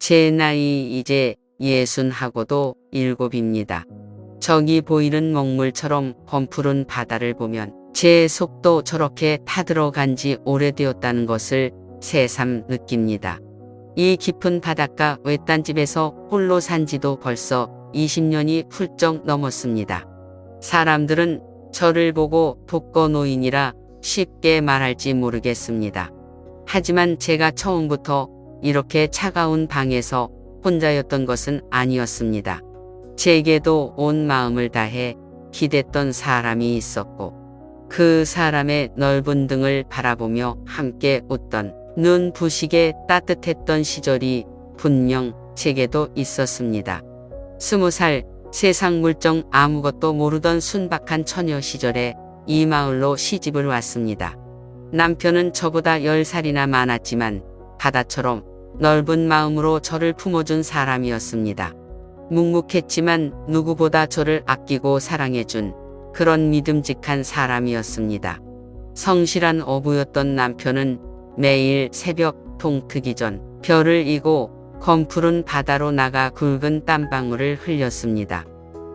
제 나이 이제 60하고도 7입니다. 저기 보이는 먹물처럼 검푸른 바다를 보면 제 속도 저렇게 타들어간 지 오래되었다는 것을 새삼 느낍니다. 이 깊은 바닷가 외딴집에서 홀로 산 지도 벌써 20년이 훌쩍 넘었습니다. 사람들은 저를 보고 독거노인이라 쉽게 말할지 모르겠습니다. 하지만 제가 처음부터 이렇게 차가운 방에서 혼자였던 것은 아니었습니다. 제게도 온 마음을 다해 기댔던 사람이 있었고 그 사람의 넓은 등을 바라보며 함께 웃던 눈부시게 따뜻했던 시절이 분명 제게도 있었습니다. 20살 세상 물정 아무것도 모르던 순박한 처녀 시절에 이 마을로 시집을 왔습니다. 남편은 저보다 10살이나 많았지만 바다처럼 넓은 마음으로 저를 품어준 사람이었습니다. 묵묵했지만 누구보다 저를 아끼고 사랑해준 그런 믿음직한 사람이었습니다. 성실한 어부였던 남편은 매일 새벽 동트기 전 별을 이고 검푸른 바다로 나가 굵은 땀방울을 흘렸습니다.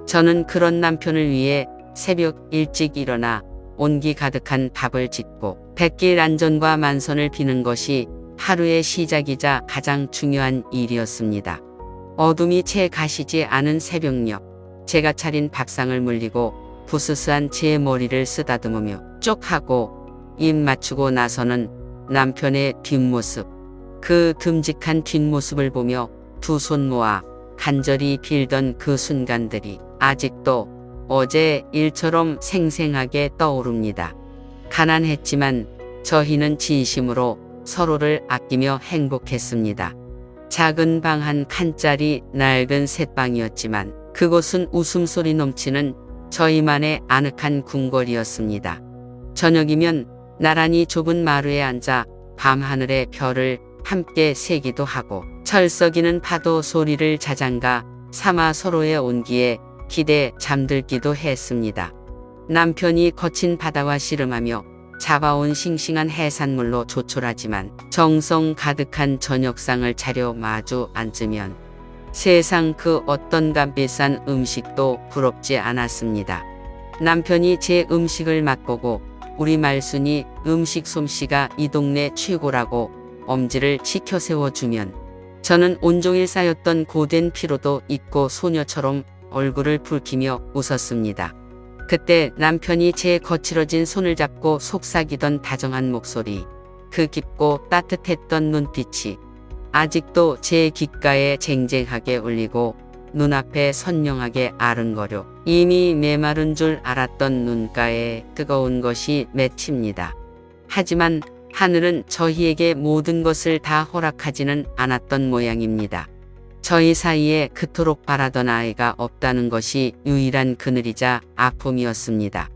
저는 그런 남편을 위해 새벽 일찍 일어나 온기 가득한 밥을 짓고 백길 안전과 만선을 비는 것이 하루의 시작이자 가장 중요한 일이었습니다. 어둠이 채 가시지 않은 새벽녘, 제가 차린 밥상을 물리고 부스스한 제 머리를 쓰다듬으며 쪽 하고 입 맞추고 나서는 남편의 뒷모습, 그 듬직한 뒷모습을 보며 두 손 모아 간절히 빌던 그 순간들이 아직도 어제 일처럼 생생하게 떠오릅니다. 가난했지만 저희는 진심으로 서로를 아끼며 행복했습니다. 작은 방 한 칸짜리 낡은 셋방이었지만 그곳은 웃음소리 넘치는 저희만의 아늑한 궁궐이었습니다. 저녁이면 나란히 좁은 마루에 앉아 밤하늘의 별을 함께 세기도 하고 철썩이는 파도 소리를 자장가 삼아 서로의 온기에 기대 잠들기도 했습니다. 남편이 거친 바다와 씨름하며 잡아온 싱싱한 해산물로 조촐하지만 정성 가득한 저녁상을 차려 마주 앉으면 세상 그 어떤 값비싼 음식도 부럽지 않았습니다. 남편이 제 음식을 맛보고 우리 말순이 음식 솜씨가 이 동네 최고라고 엄지를 치켜 세워주면 저는 온종일 쌓였던 고된 피로도 잊고 소녀처럼 얼굴을 붉히며 웃었습니다. 그때 남편이 제 거칠어진 손을 잡고 속삭이던 다정한 목소리, 그 깊고 따뜻했던 눈빛이 아직도 제 귓가에 쟁쟁하게 울리고 눈앞에 선명하게 아른거려 이미 메마른 줄 알았던 눈가에 뜨거운 것이 맺힙니다. 하지만 하늘은 저희에게 모든 것을 다 허락하지는 않았던 모양입니다. 저희 사이에 그토록 바라던 아이가 없다는 것이 유일한 그늘이자 아픔이었습니다.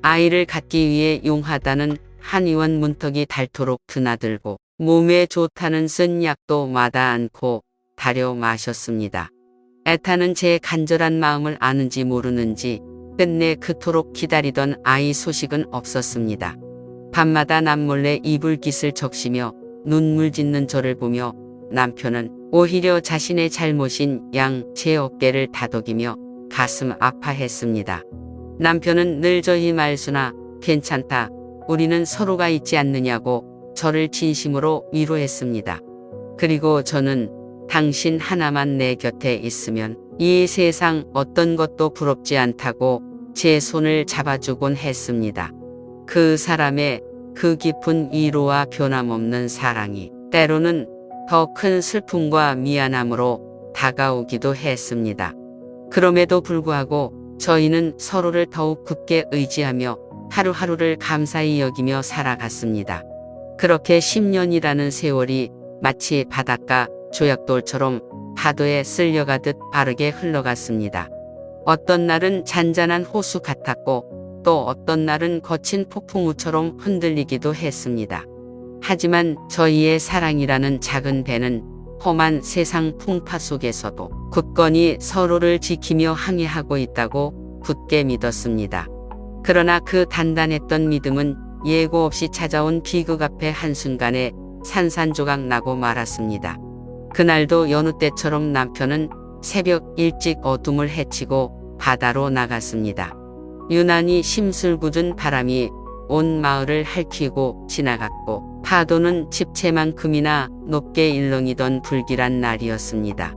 아이를 갖기 위해 용하다는 한의원 문턱이 닳도록 드나들고 몸에 좋다는 쓴 약도 마다 않고 다려 마셨습니다. 애타는 제 간절한 마음을 아는지 모르는지 끝내 그토록 기다리던 아이 소식은 없었습니다. 밤마다 남몰래 이불깃을 적시며 눈물 짓는 저를 보며 남편은 오히려 자신의 잘못인 양 제 어깨를 다독이며 가슴 아파했습니다. 남편은 늘 저희 말순아 괜찮다, 우리는 서로가 있지 않느냐고 저를 진심으로 위로했습니다. 그리고 저는 당신 하나만 내 곁에 있으면 이 세상 어떤 것도 부럽지 않다고 제 손을 잡아주곤 했습니다. 그 사람의 그 깊은 위로와 변함없는 사랑이 때로는 더 큰 슬픔과 미안함으로 다가오기도 했습니다. 그럼에도 불구하고 저희는 서로를 더욱 굳게 의지하며 하루하루를 감사히 여기며 살아갔습니다. 그렇게 10년이라는 세월이 마치 바닷가 조약돌처럼 파도에 쓸려가듯 빠르게 흘러갔습니다. 어떤 날은 잔잔한 호수 같았고 또 어떤 날은 거친 폭풍우처럼 흔들리기도 했습니다. 하지만 저희의 사랑이라는 작은 배는 험한 세상 풍파 속에서도 굳건히 서로를 지키며 항해하고 있다고 굳게 믿었습니다. 그러나 그 단단했던 믿음은 예고 없이 찾아온 비극 앞에 한순간에 산산조각 나고 말았습니다. 그날도 여느 때처럼 남편은 새벽 일찍 어둠을 헤치고 바다로 나갔습니다. 유난히 심술궂은 바람이 온 마을을 핥히고 지나갔고 파도는 집채만큼이나 높게 일렁이던 불길한 날이었습니다.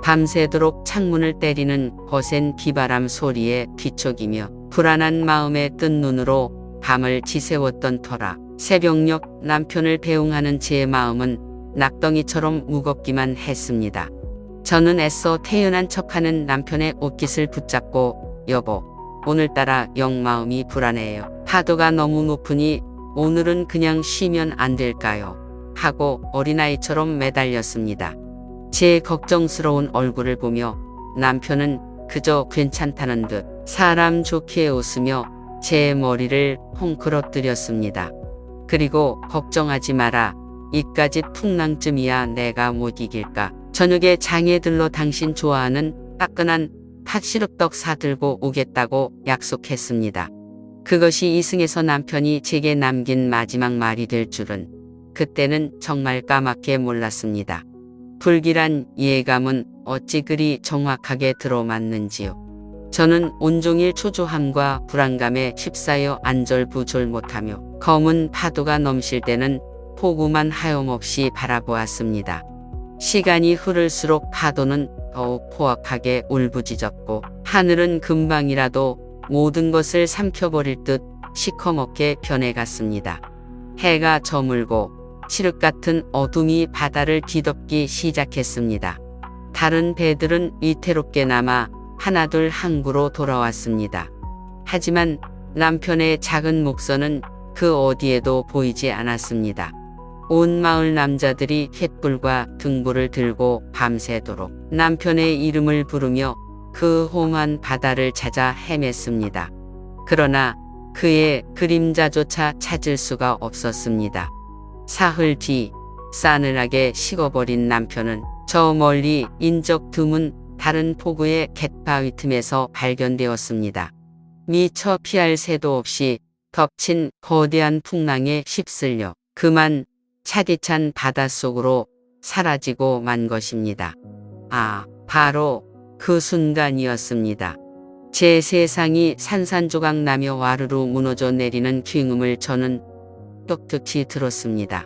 밤새도록 창문을 때리는 거센 비바람 소리에 뒤척이며 불안한 마음에 뜬 눈으로 밤을 지새웠던 터라 새벽녘 남편을 배웅하는 제 마음은 낙덩이처럼 무겁기만 했습니다. 저는 애써 태연한 척하는 남편의 옷깃을 붙잡고 여보, 오늘따라 영 마음이 불안해요. 파도가 너무 높으니 오늘은 그냥 쉬면 안 될까요? 하고 어린아이처럼 매달렸습니다. 제 걱정스러운 얼굴을 보며 남편은 그저 괜찮다는 듯 사람 좋게 웃으며 제 머리를 헝클어뜨렸습니다. 그리고 걱정하지 마라. 이까짓 풍랑쯤이야 내가 못 이길까. 저녁에 장에 들러 당신 좋아하는 따끈한 팥시럽떡 사들고 오겠다고 약속했습니다. 그것이 이승에서 남편이 제게 남긴 마지막 말이 될 줄은 그때는 정말 까맣게 몰랐습니다. 불길한 예감은 어찌 그리 정확하게 들어맞는지요. 저는 온종일 초조함과 불안감에 휩싸여 안절부절 못하며 검은 파도가 넘실 때는 폭우만 하염없이 바라보았습니다. 시간이 흐를수록 파도는 더욱 포악하게 울부짖었고 하늘은 금방이라도 모든 것을 삼켜버릴 듯 시커멓게 변해갔습니다. 해가 저물고 칠흑 같은 어둠이 바다를 뒤덮기 시작했습니다. 다른 배들은 위태롭게나마 하나둘 항구로 돌아왔습니다. 하지만 남편의 작은 목선은 그 어디에도 보이지 않았습니다. 온 마을 남자들이 횃불과 등불을 들고 밤새도록 남편의 이름을 부르며 그 험한 바다를 찾아 헤맸습니다. 그러나 그의 그림자조차 찾을 수가 없었습니다. 사흘 뒤 싸늘하게 식어버린 남편은 저 멀리 인적 드문 다른 포구의 갯바위 틈에서 발견되었습니다. 미처 피할 새도 없이 덮친 거대한 풍랑에 휩쓸려 그만 차디찬 바닷속으로 사라지고 만 것입니다. 바로 그 순간이었습니다. 제 세상이 산산조각 나며 와르르 무너져 내리는 굉음을 저는 똑똑히 들었습니다.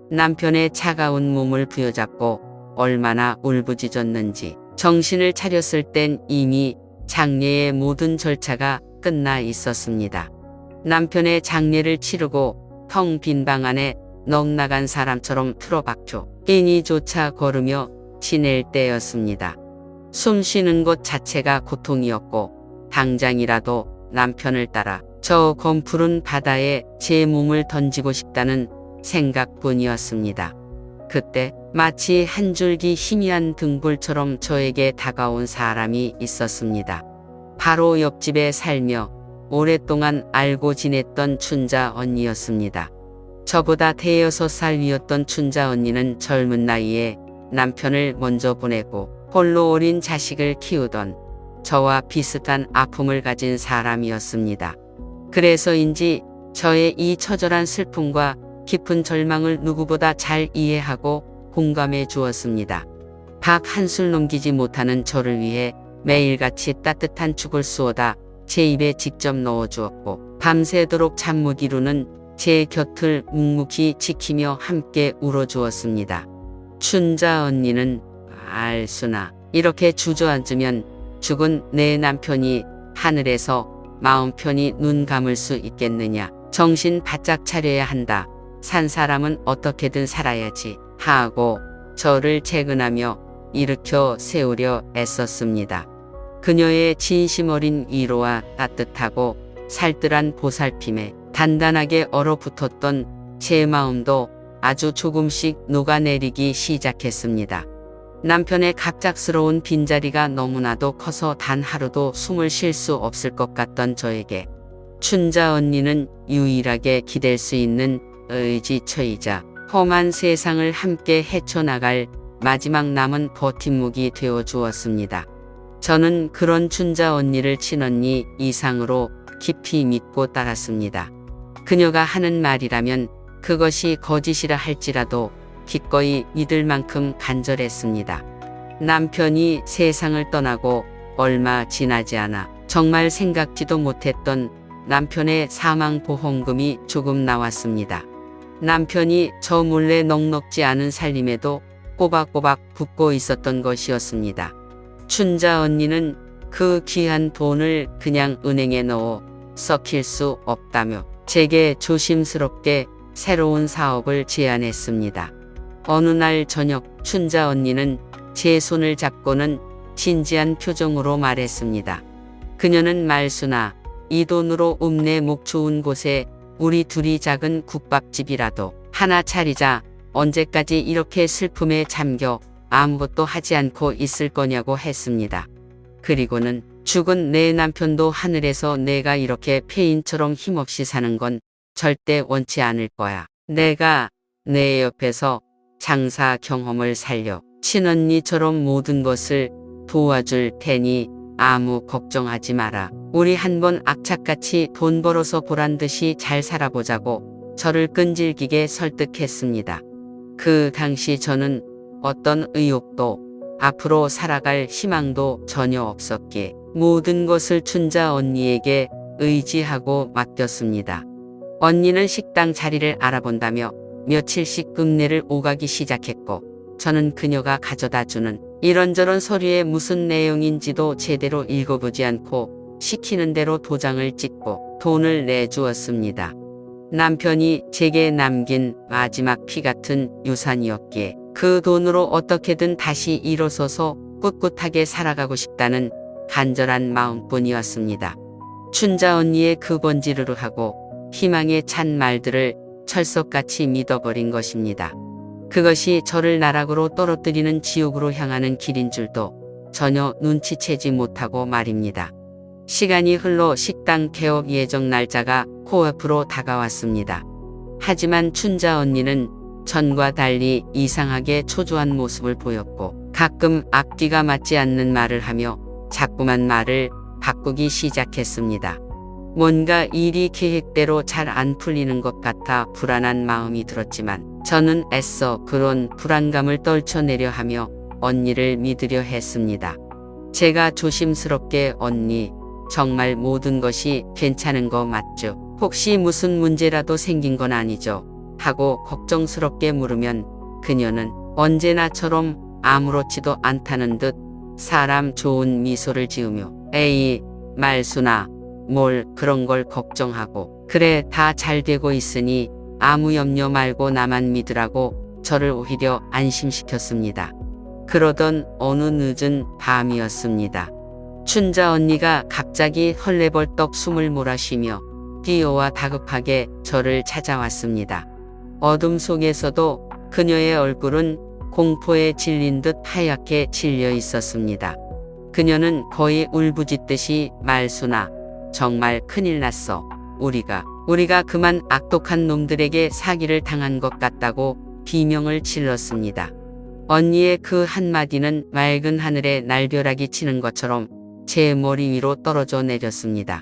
남편의 차가운 몸을 부여잡고 얼마나 울부짖었는지 정신을 차렸을 땐 이미 장례의 모든 절차가 끝나 있었습니다. 남편의 장례를 치르고 텅 빈 방 안에 넋나간 사람처럼 틀어박혀 인이조차 걸으며 지낼 때였습니다. 숨 쉬는 것 자체가 고통이었고 당장이라도 남편을 따라 저 검푸른 바다에 제 몸을 던지고 싶다는 생각뿐이었습니다. 그때 마치 한 줄기 희미한 등불처럼 저에게 다가온 사람이 있었습니다. 바로 옆집에 살며 오랫동안 알고 지냈던 춘자 언니였습니다. 저보다 대여섯 살 위였던 춘자 언니는 젊은 나이에 남편을 먼저 보내고 홀로 어린 자식을 키우던 저와 비슷한 아픔을 가진 사람이었습니다. 그래서인지 저의 이 처절한 슬픔과 깊은 절망을 누구보다 잘 이해하고 공감해 주었습니다. 밥 한술 넘기지 못하는 저를 위해 매일같이 따뜻한 죽을 쏘다 제 입에 직접 넣어주었고 밤새도록 잠 못 이루는 제 곁을 묵묵히 지키며 함께 울어주었습니다. 춘자 언니는 알수나 이렇게 주저앉으면 죽은 내 남편이 하늘에서 마음 편히 눈 감을 수 있겠느냐. 정신 바짝 차려야 한다. 산 사람은 어떻게든 살아야지 하고 저를 채근하며 일으켜 세우려 애썼습니다. 그녀의 진심 어린 위로와 따뜻하고 살뜰한 보살핌에 단단하게 얼어붙었던 제 마음도 아주 조금씩 녹아내리기 시작했습니다. 남편의 갑작스러운 빈자리가 너무나도 커서 단 하루도 숨을 쉴 수 없을 것 같던 저에게 춘자 언니는 유일하게 기댈 수 있는 의지처이자 험한 세상을 함께 헤쳐나갈 마지막 남은 버팀목이 되어 주었습니다. 저는 그런 춘자 언니를 친언니 이상으로 깊이 믿고 따랐습니다. 그녀가 하는 말이라면 그것이 거짓이라 할지라도 기꺼이 믿을 만큼 간절했습니다. 남편이 세상을 떠나고 얼마 지나지 않아 정말 생각지도 못했던 남편의 사망보험금이 조금 나왔습니다. 남편이 저 몰래 넉넉지 않은 살림에도 꼬박꼬박 붓고 있었던 것이었습니다. 춘자 언니는 그 귀한 돈을 그냥 은행에 넣어 썩힐 수 없다며 제게 조심스럽게 새로운 사업을 제안했습니다. 어느 날 저녁 춘자 언니는 제 손을 잡고는 진지한 표정으로 말했습니다. 그녀는 말순아, 이 돈으로 읍내 목 좋은 곳에 우리 둘이 작은 국밥집이라도 하나 차리자. 언제까지 이렇게 슬픔에 잠겨 아무것도 하지 않고 있을 거냐고 했습니다. 그리고는 죽은 내 남편도 하늘에서 내가 이렇게 폐인처럼 힘없이 사는 건 절대 원치 않을 거야. 내가 내 옆에서 장사 경험을 살려 친언니처럼 모든 것을 도와줄 테니 아무 걱정하지 마라. 우리 한번 악착같이 돈 벌어서 보란듯이 잘 살아보자고 저를 끈질기게 설득했습니다. 그 당시 저는 어떤 의욕도 앞으로 살아갈 희망도 전혀 없었기에 모든 것을 춘자 언니에게 의지하고 맡겼습니다. 언니는 식당 자리를 알아본다며 며칠씩 읍내를 오가기 시작했고 저는 그녀가 가져다주는 이런저런 서류에 무슨 내용인지도 제대로 읽어보지 않고 시키는 대로 도장을 찍고 돈을 내주었습니다. 남편이 제게 남긴 마지막 피 같은 유산이었기에 그 돈으로 어떻게든 다시 일어서서 꿋꿋하게 살아가고 싶다는 간절한 마음뿐이었습니다. 춘자 언니의 그 번지르르하고 희망에 찬 말들을 철석같이 믿어버린 것입니다. 그것이 저를 나락으로 떨어뜨리는 지옥으로 향하는 길인 줄도 전혀 눈치채지 못하고 말입니다. 시간이 흘러 식당 개업 예정 날짜가 코앞으로 다가왔습니다. 하지만 춘자 언니는 전과 달리 이상하게 초조한 모습을 보였고 가끔 앞뒤가 맞지 않는 말을 하며 자꾸만 말을 바꾸기 시작했습니다. 뭔가 일이 계획대로 잘 안 풀리는 것 같아 불안한 마음이 들었지만 저는 애써 그런 불안감을 떨쳐내려 하며 언니를 믿으려 했습니다. 제가 조심스럽게 언니, 정말 모든 것이 괜찮은 거 맞죠? 혹시 무슨 문제라도 생긴 건 아니죠? 하고 걱정스럽게 물으면 그녀는 언제나처럼 아무렇지도 않다는 듯 사람 좋은 미소를 지으며 에이, 말순아, 뭘 그런 걸 걱정하고 그래 다 잘 되고 있으니 아무 염려 말고 나만 믿으라고 저를 오히려 안심시켰습니다. 그러던 어느 늦은 밤이었습니다. 춘자 언니가 갑자기 헐레벌떡 숨을 몰아쉬며 뛰어와 다급하게 저를 찾아왔습니다. 어둠 속에서도 그녀의 얼굴은 공포에 질린 듯 하얗게 질려 있었습니다. 그녀는 거의 울부짖듯이 말순아, 정말 큰일 났어. 우리가 그만 악독한 놈들에게 사기를 당한 것 같다고 비명을 질렀습니다. 언니의 그 한마디는 맑은 하늘에 날벼락이 치는 것처럼 제 머리 위로 떨어져 내렸습니다.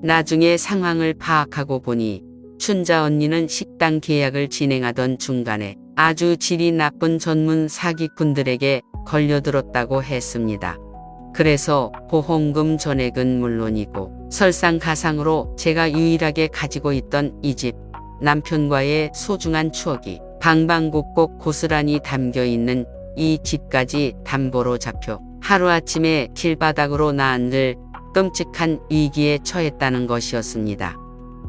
나중에 상황을 파악하고 보니 춘자 언니는 식당 계약을 진행하던 중간에 아주 질이 나쁜 전문 사기꾼들에게 걸려들었다고 했습니다. 그래서 보험금 전액은 물론이고 설상가상으로 제가 유일하게 가지고 있던 이 집, 남편과의 소중한 추억이 방방곡곡 고스란히 담겨있는 이 집까지 담보로 잡혀 하루아침에 길바닥으로 나앉을 끔찍한 위기에 처했다는 것이었습니다.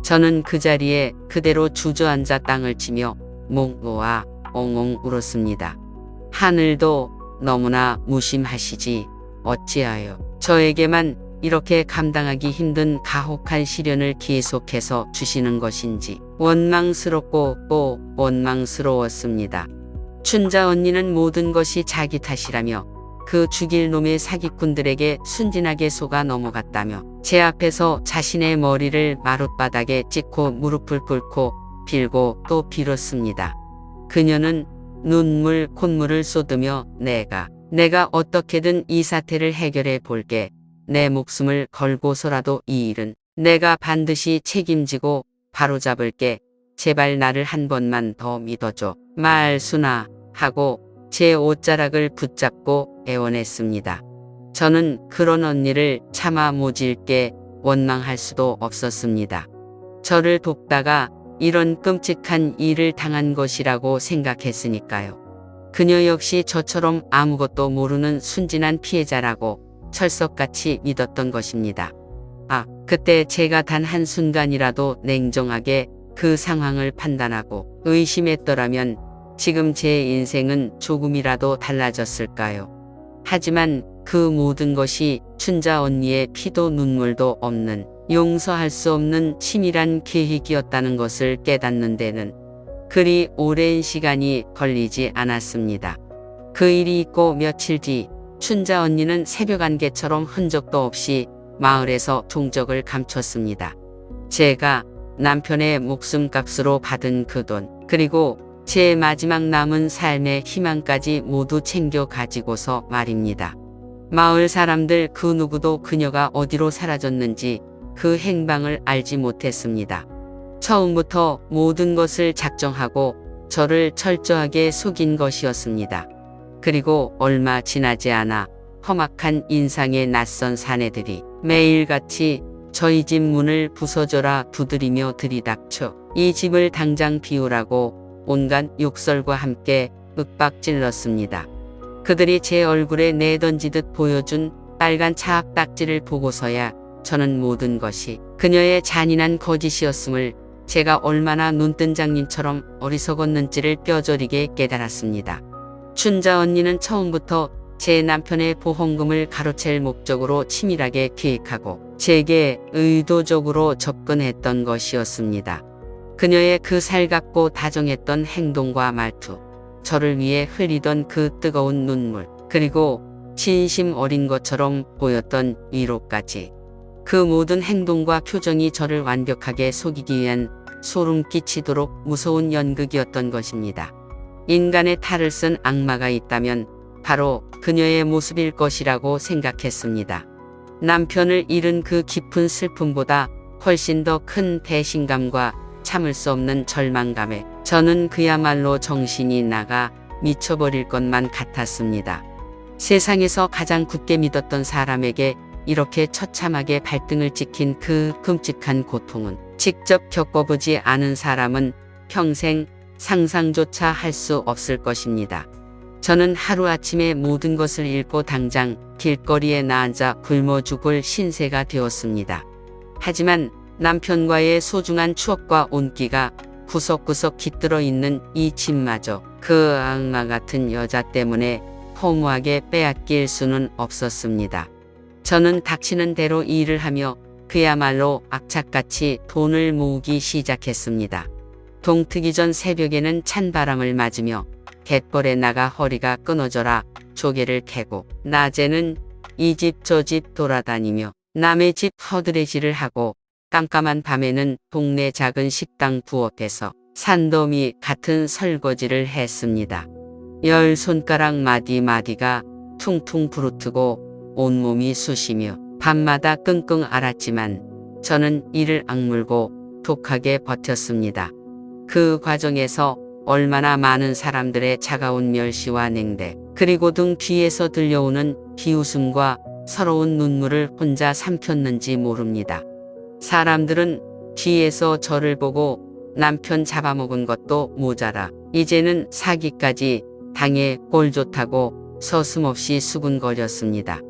저는 그 자리에 그대로 주저앉아 땅을 치며 목 놓아 엉엉 울었습니다. 하늘도 너무나 무심하시지 어찌하여 저에게만 이렇게 감당하기 힘든 가혹한 시련을 계속해서 주시는 것인지 원망스럽고 또 원망스러웠습니다. 춘자 언니는 모든 것이 자기 탓이라며 그 죽일 놈의 사기꾼들에게 순진하게 속아 넘어갔다며 제 앞에서 자신의 머리를 마룻바닥에 찍고 무릎을 꿇고 빌고 또 빌었습니다. 그녀는 눈물 콧물을 쏟으며 내가 어떻게든 이 사태를 해결해 볼게. 내 목숨을 걸고서라도 이 일은 내가 반드시 책임지고 바로잡을게. 제발 나를 한 번만 더 믿어줘. 말순아 하고 제 옷자락을 붙잡고 애원했습니다. 저는 그런 언니를 차마 모질게 원망할 수도 없었습니다. 저를 돕다가 이런 끔찍한 일을 당한 것이라고 생각했으니까요. 그녀 역시 저처럼 아무것도 모르는 순진한 피해자라고 철석같이 믿었던 것입니다. 그때 제가 단 한순간이라도 냉정하게 그 상황을 판단하고 의심했더라면 지금 제 인생은 조금이라도 달라졌을까요? 하지만 그 모든 것이 춘자 언니의 피도 눈물도 없는 용서할 수 없는 치밀한 계획이었다는 것을 깨닫는 데는 그리 오랜 시간이 걸리지 않았습니다. 그 일이 있고 며칠 뒤 춘자 언니는 새벽 안개처럼 흔적도 없이 마을에서 종적을 감췄습니다. 제가 남편의 목숨값으로 받은 그 돈, 그리고 제 마지막 남은 삶의 희망까지 모두 챙겨 가지고서 말입니다. 마을 사람들 그 누구도 그녀가 어디로 사라졌는지 그 행방을 알지 못했습니다. 처음부터 모든 것을 작정하고 저를 철저하게 속인 것이었습니다. 그리고 얼마 지나지 않아 험악한 인상의 낯선 사내들이 매일같이 저희 집 문을 부서져라 두드리며 들이닥쳐 이 집을 당장 비우라고 온갖 욕설과 함께 윽박질렀습니다. 그들이 제 얼굴에 내던지듯 보여준 빨간 차압 딱지를 보고서야 저는 모든 것이 그녀의 잔인한 거짓이었음을, 제가 얼마나 눈뜬 장님처럼 어리석었는지를 뼈저리게 깨달았습니다. 춘자 언니는 처음부터 제 남편의 보험금을 가로챌 목적으로 치밀하게 계획하고 제게 의도적으로 접근했던 것이었습니다. 그녀의 그 살갑고 다정했던 행동과 말투, 저를 위해 흘리던 그 뜨거운 눈물, 그리고 진심 어린 것처럼 보였던 위로까지. 그 모든 행동과 표정이 저를 완벽하게 속이기 위한 소름 끼치도록 무서운 연극이었던 것입니다. 인간의 탈을 쓴 악마가 있다면 바로 그녀의 모습일 것이라고 생각했습니다. 남편을 잃은 그 깊은 슬픔보다 훨씬 더 큰 배신감과 참을 수 없는 절망감에 저는 그야말로 정신이 나가 미쳐버릴 것만 같았습니다. 세상에서 가장 굳게 믿었던 사람에게 이렇게 처참하게 발등을 찍힌 그 끔찍한 고통은 직접 겪어보지 않은 사람은 평생 상상조차 할 수 없을 것입니다. 저는 하루아침에 모든 것을 잃고 당장 길거리에 나앉아 굶어 죽을 신세가 되었습니다. 하지만 남편과의 소중한 추억과 온기가 구석구석 깃들어 있는 이 집마저 그 악마 같은 여자 때문에 허무하게 빼앗길 수는 없었습니다. 저는 닥치는 대로 일을 하며 그야말로 악착같이 돈을 모으기 시작했습니다. 동트기 전 새벽에는 찬바람을 맞으며 갯벌에 나가 허리가 끊어져라 조개를 캐고, 낮에는 이 집 저 집 돌아다니며 남의 집 허드레질을 하고, 깜깜한 밤에는 동네 작은 식당 부엌에서 산더미 같은 설거지를 했습니다. 10손가락 마디마디가 퉁퉁 부르트고 온몸이 쑤시며 밤마다 끙끙 앓았지만 저는 이를 악물고 독하게 버텼습니다. 그 과정에서 얼마나 많은 사람들의 차가운 멸시와 냉대, 그리고 등 뒤에서 들려오는 비웃음과 서러운 눈물을 혼자 삼켰는지 모릅니다. 사람들은 뒤에서 저를 보고 남편 잡아먹은 것도 모자라 이제는 사기까지 당해 꼴 좋다고 서슴없이 수군거렸습니다.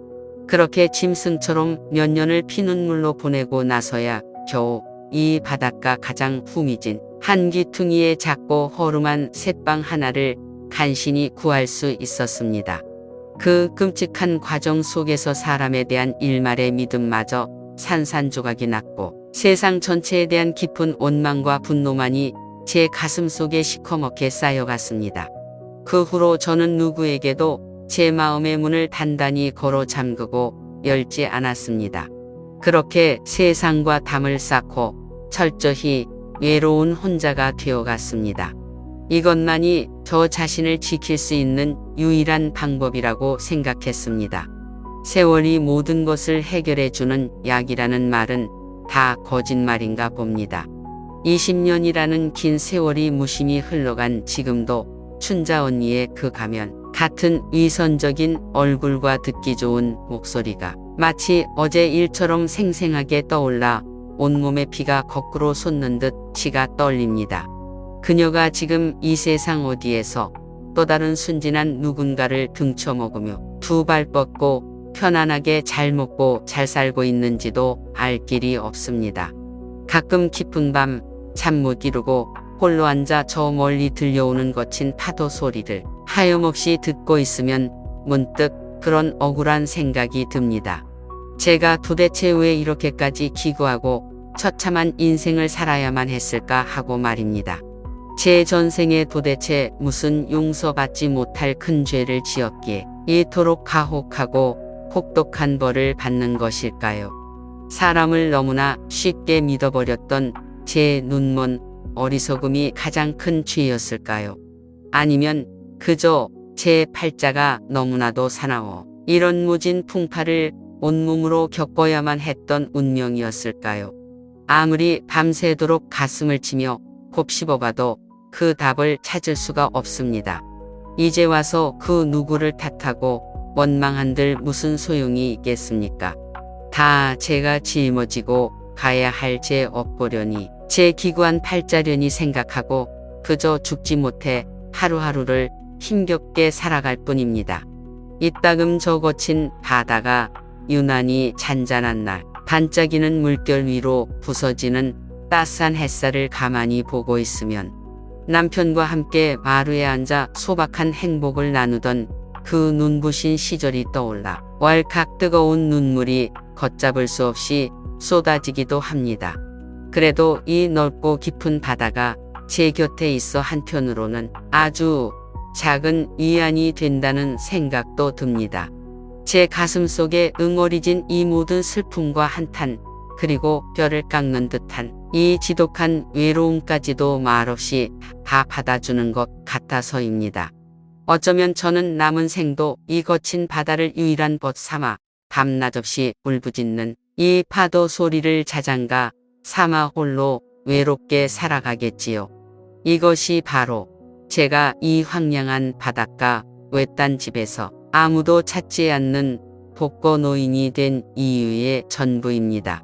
그렇게 짐승처럼 몇 년을 피눈물로 보내고 나서야 겨우 이 바닷가 가장 후미진 한기퉁이의 작고 허름한 셋방 하나를 간신히 구할 수 있었습니다. 그 끔찍한 과정 속에서 사람에 대한 일말의 믿음마저 산산조각이 났고, 세상 전체에 대한 깊은 원망과 분노만이 제 가슴 속에 시커멓게 쌓여갔습니다. 그 후로 저는 누구에게도 제 마음의 문을 단단히 걸어 잠그고 열지 않았습니다. 그렇게 세상과 담을 쌓고 철저히 외로운 혼자가 되어갔습니다. 이것만이 저 자신을 지킬 수 있는 유일한 방법이라고 생각했습니다. 세월이 모든 것을 해결해주는 약이라는 말은 다 거짓말인가 봅니다. 20년이라는 긴 세월이 무심히 흘러간 지금도 춘자 언니의 그 가면 같은 위선적인 얼굴과 듣기 좋은 목소리가 마치 어제 일처럼 생생하게 떠올라 온몸의 피가 거꾸로 솟는 듯 치가 떨립니다. 그녀가 지금 이 세상 어디에서 또 다른 순진한 누군가를 등쳐먹으며 두 발 뻗고 편안하게 잘 먹고 잘 살고 있는지도 알 길이 없습니다. 가끔 깊은 밤 잠 못 이루고 홀로 앉아 저 멀리 들려오는 거친 파도 소리를 하염없이 듣고 있으면 문득 그런 억울한 생각이 듭니다. 제가 도대체 왜 이렇게까지 기구하고 처참한 인생을 살아야만 했을까 하고 말입니다. 제 전생에 도대체 무슨 용서받지 못할 큰 죄를 지었기에 이토록 가혹하고 혹독한 벌을 받는 것일까요? 사람을 너무나 쉽게 믿어버렸던 제 눈먼 어리석음이 가장 큰 죄였을까요? 아니면 그저 제 팔자가 너무나도 사나워 이런 모진 풍파를 온몸으로 겪어야만 했던 운명이었을까요? 아무리 밤새도록 가슴을 치며 곱씹어봐도 그 답을 찾을 수가 없습니다. 이제 와서 그 누구를 탓하고 원망한들 무슨 소용이 있겠습니까? 다 제가 짊어지고 가야 할 제 업보려니 제 기구한 팔자려니 생각하고 그저 죽지 못해 하루하루를 힘겹게 살아갈 뿐입니다. 이따금 저 거친 바다가 유난히 잔잔한 날 반짝이는 물결 위로 부서지는 따스한 햇살을 가만히 보고 있으면 남편과 함께 마루에 앉아 소박한 행복을 나누던 그 눈부신 시절이 떠올라 왈칵 뜨거운 눈물이 걷잡을 수 없이 쏟아지기도 합니다. 그래도 이 넓고 깊은 바다가 제 곁에 있어 한편으로는 아주 작은 위안이 된다는 생각도 듭니다. 제 가슴 속에 응어리진 이 모든 슬픔과 한탄 그리고 뼈를 깎는 듯한 이 지독한 외로움까지도 말없이 다 받아주는 것 같아서입니다. 어쩌면 저는 남은 생도 이 거친 바다를 유일한 벗 삼아 밤낮 없이 울부짖는 이 파도 소리를 자장가 삼아 홀로 외롭게 살아가겠지요. 이것이 바로 제가 이 황량한 바닷가 외딴 집에서 아무도 찾지 않는 독거 노인이 된 이유의 전부입니다.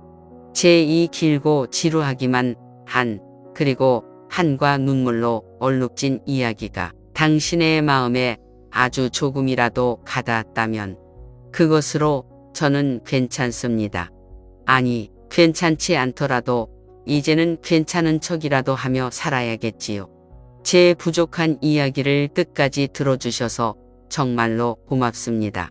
제 이 길고 지루하기만 한 그리고 한과 눈물로 얼룩진 이야기가 당신의 마음에 아주 조금이라도 가닿았다면 그것으로 저는 괜찮습니다. 아니, 괜찮지 않더라도 이제는 괜찮은 척이라도 하며 살아야겠지요. 제 부족한 이야기를 끝까지 들어주셔서 정말로 고맙습니다.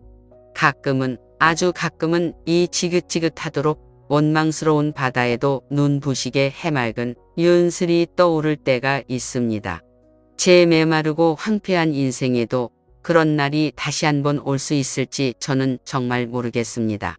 가끔은, 아주 가끔은 이 지긋지긋하도록 원망스러운 바다에도 눈부시게 해맑은 윤슬이 떠오를 때가 있습니다. 제 메마르고 황폐한 인생에도 그런 날이 다시 한번 올 수 있을지 저는 정말 모르겠습니다.